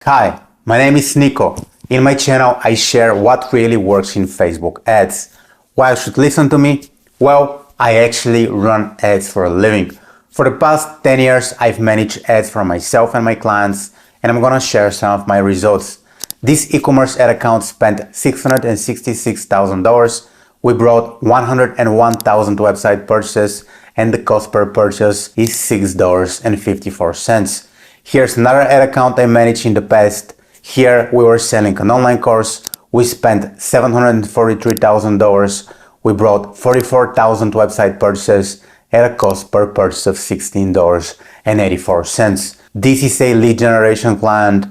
Hi, my name is Niko. In my channel, I share what really works in Facebook ads. Why you should listen to me? Well, I actually run ads for a living. For the past 10 years, I've managed ads for myself and my clients, and I'm gonna share some of my results. This e-commerce ad account spent $666,000. We brought 101,000 website purchases, and the cost per purchase is $6.54. Here's another ad account I managed in the past. Here we were selling an online course. We spent $743,000. We brought 44,000 website purchases at a cost per purchase of $16.84. This is a lead generation client.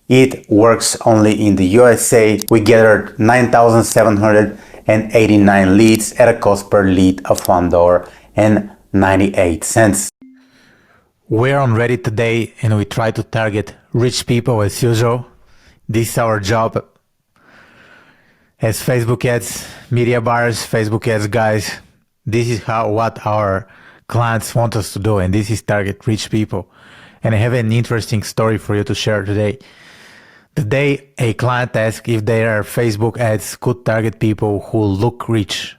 It works only in the USA. We gathered 9,789 leads at a cost per lead of $1.98. We're on Reddit today and we try to target rich people as usual. This is our job as Facebook ads, media buyers, Facebook ads guys. This is what our clients want us to do, and this is target rich people. And I have an interesting story for you to share today. Today a client asked if their Facebook ads could target people who look rich.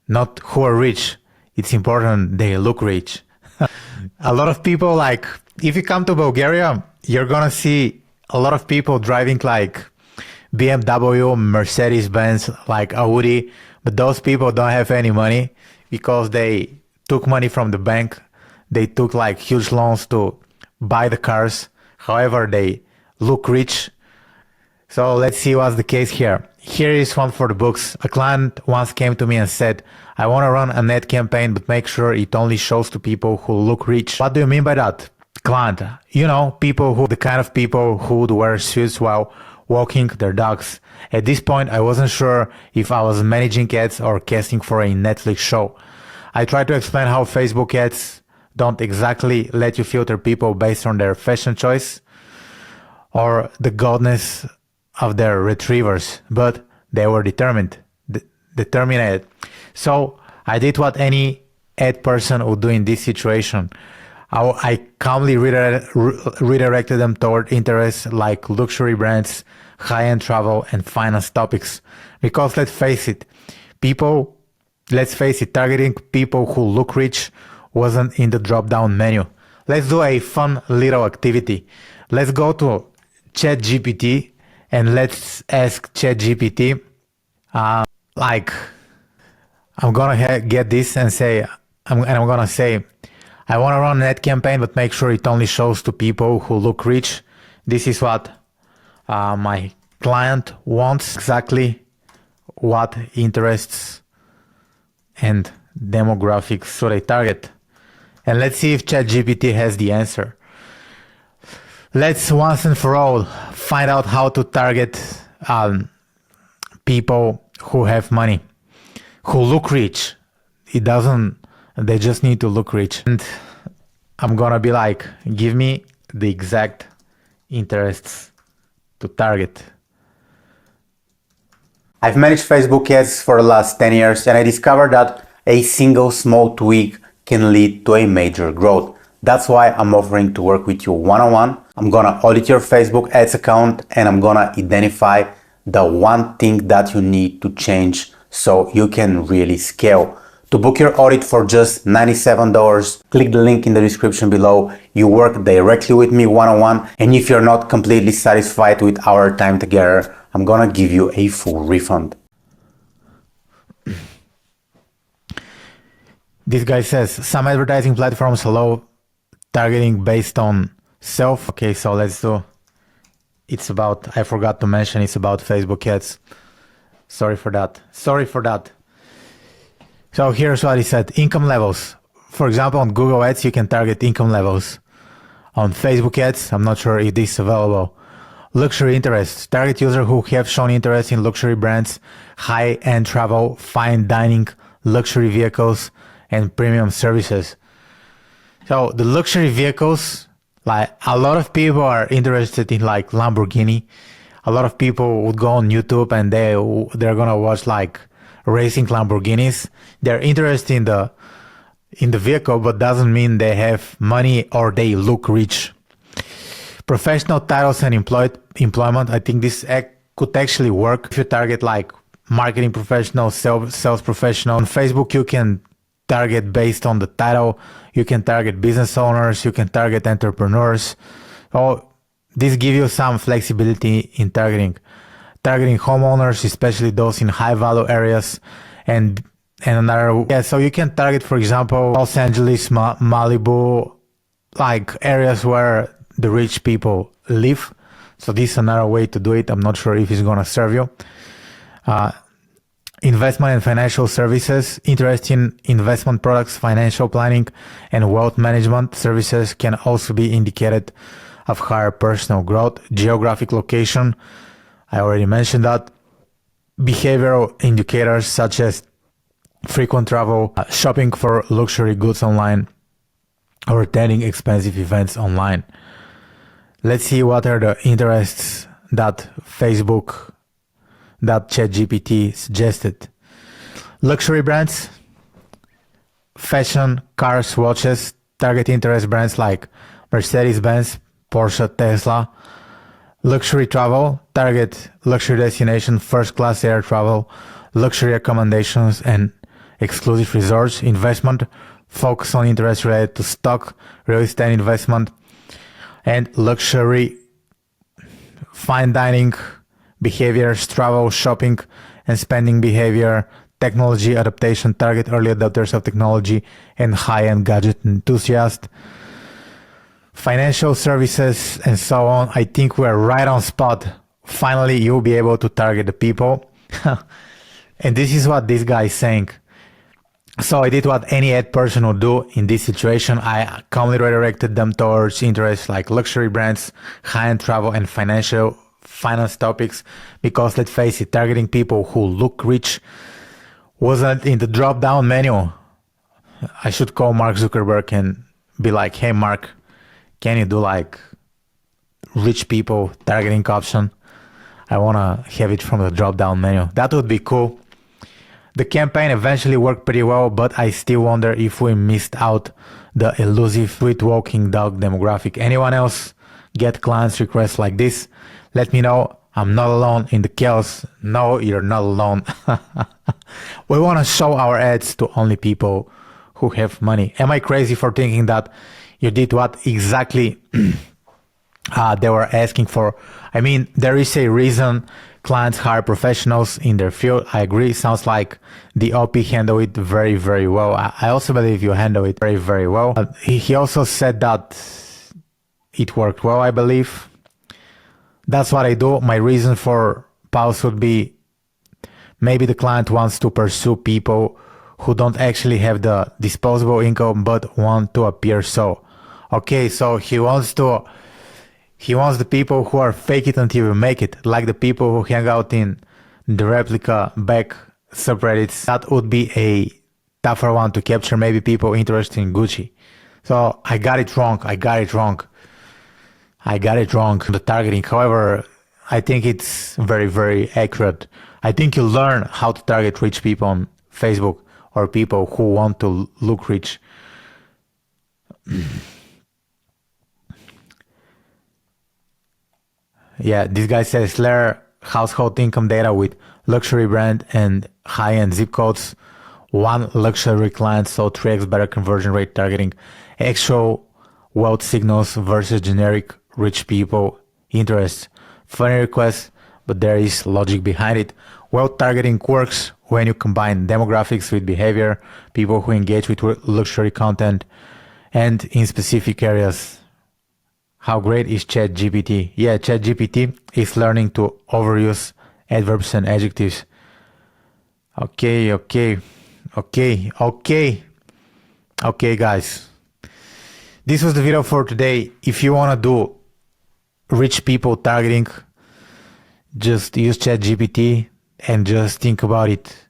Not who are rich. It's important they look rich. A lot of people, like, if you come to Bulgaria, you're gonna see a lot of people driving like BMW, Mercedes-Benz, like Audi, but those people don't have any money because they took money from the bank. They took like huge loans to buy the cars. However, they look rich. So let's see what's the case here. Here is one for the books. A client once came to me and said, I want to run an ad campaign, but make sure it only shows to people who look rich. What do you mean by that? Client, you know, the kind of people who would wear suits while walking their dogs. At this point, I wasn't sure if I was managing ads or casting for a Netflix show. I tried to explain how Facebook ads don't exactly let you filter people based on their fashion choice or the godness of their retrievers, but they were determined. So I did what any ad person would do in this situation. I calmly redirected them toward interests like luxury brands, high-end travel, and finance topics. Because let's face it, targeting people who look rich wasn't in the drop-down menu. Let's do a fun little activity. Let's go to ChatGPT and let's ask ChatGPT, I'm gonna get this and say, I'm gonna say, I want to run an ad campaign, but make sure it only shows to people who look rich. This is what my client wants, exactly what interests and demographics should I target. And let's see if ChatGPT has the answer. Let's once and for all find out how to target people who have money, who look rich. They just need to look rich. And I'm gonna be like, give me the exact interests to target. I've managed Facebook ads for the last 10 years, and I discovered that a single small tweak can lead to a major growth. That's why I'm offering to work with you one-on-one. I'm gonna audit your Facebook ads account, and I'm gonna identify the one thing that you need to change so you can really scale. To book your audit for just $97, click the link in the description below. You work directly with me one-on-one, and if you're not completely satisfied with our time together, I'm gonna give you a full refund. This guy says, some advertising platforms allow targeting based on self. Okay, so let's do, I forgot to mention it's about Facebook ads. Sorry for that. So here's what he said. Income levels. For example, on Google Ads, you can target income levels. On Facebook ads, I'm not sure if this is available. Luxury interests. Target users who have shown interest in luxury brands, high-end travel, fine dining, luxury vehicles, and premium services. So the luxury vehicles, like a lot of people are interested in like Lamborghini. A lot of people would go on YouTube and they're gonna watch like racing Lamborghinis. They're interested in the vehicle, but doesn't mean they have money or they look rich. Professional titles and employment. I think this could actually work if you target like marketing professional, sales professional. On Facebook, you can target based on the title. You can target business owners. You can target entrepreneurs. Oh, this gives you some flexibility in targeting homeowners, especially those in high value areas, and another. Yeah, so you can target, for example, Los Angeles, Malibu, like areas where the rich people live. So this is another way to do it. I'm not sure if it's gonna serve you. Investment and financial services. Interest in investment products, financial planning, and wealth management services can also be indicated of higher personal growth. Geographic location. I already mentioned that. Behavioral indicators such as frequent travel, shopping for luxury goods online, or attending expensive events online. Let's see what are the interests that ChatGPT suggested. Luxury brands, fashion, cars, watches. Target interest brands like Mercedes-Benz, Porsche, Tesla. Luxury travel, target luxury destination, first class air travel, luxury accommodations, and exclusive resorts. Investment, focus on interest related to stock, real estate investment, and luxury. Fine dining behaviors, travel, shopping, and spending behavior. Technology adaptation, target early adopters of technology and high-end gadget enthusiasts. Financial services, and so on. I think we're right on spot. Finally, you'll be able to target the people. And this is what this guy is saying. So I did what any ad person would do in this situation. I calmly redirected them towards interests like luxury brands, high-end travel, and finance topics. Because let's face it, targeting people who look rich wasn't in the drop-down menu. I should call Mark Zuckerberg and be like, hey Mark, can you do like rich people targeting option? I want to have it from the drop-down menu. That would be cool. The campaign eventually worked pretty well, but I still wonder if we missed out the elusive street-walking dog demographic. Anyone else get clients requests like this? Let me know. I'm not alone in the chaos. No, you're not alone. We want to show our ads to only people who have money. Am I crazy for thinking that you did what exactly they were asking for? I mean, there is a reason clients hire professionals in their field. I agree. Sounds like the OP handled it very, very well. I also believe you handle it very, very well. He also said that it worked well, I believe. That's what I do. My reason for pause would be maybe the client wants to pursue people who don't actually have the disposable income but want to appear so. Okay, so he wants the people who are fake it until you make it, like the people who hang out in the replica back subreddits. That would be a tougher one to capture, maybe people interested in Gucci. So I got it wrong. The targeting. However, I think it's very, very accurate. I think you learn how to target rich people on Facebook or people who want to look rich. Yeah, this guy says layer household income data with luxury brand and high-end zip codes. One luxury client saw 3x better conversion rate targeting actual wealth signals versus generic rich people interests. Funny request, but there is logic behind it. Wealth targeting works when you combine demographics with behavior, people who engage with luxury content, and in specific areas. How great is ChatGPT? Yeah, ChatGPT is learning to overuse adverbs and adjectives. Okay, guys. This was the video for today. If you want to do rich people targeting, just use ChatGPT and just think about it.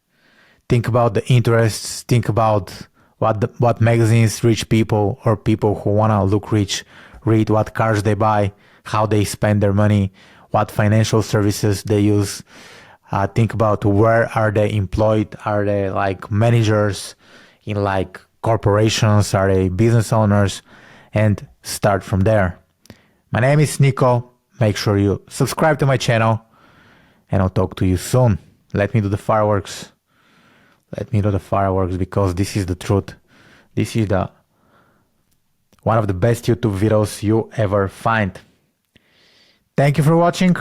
Think about the interests. Think about what magazines rich people or people who want to look rich read, what cars they buy, how they spend their money, what financial services they use. Think about where are they employed? Are they like managers in like corporations? Are they business owners? And start from there. My name is Niko. Make sure you subscribe to my channel and I'll talk to you soon. Let me do the fireworks. Let me do the fireworks because this is the truth. This is one of the best YouTube videos you ever find. Thank you for watching.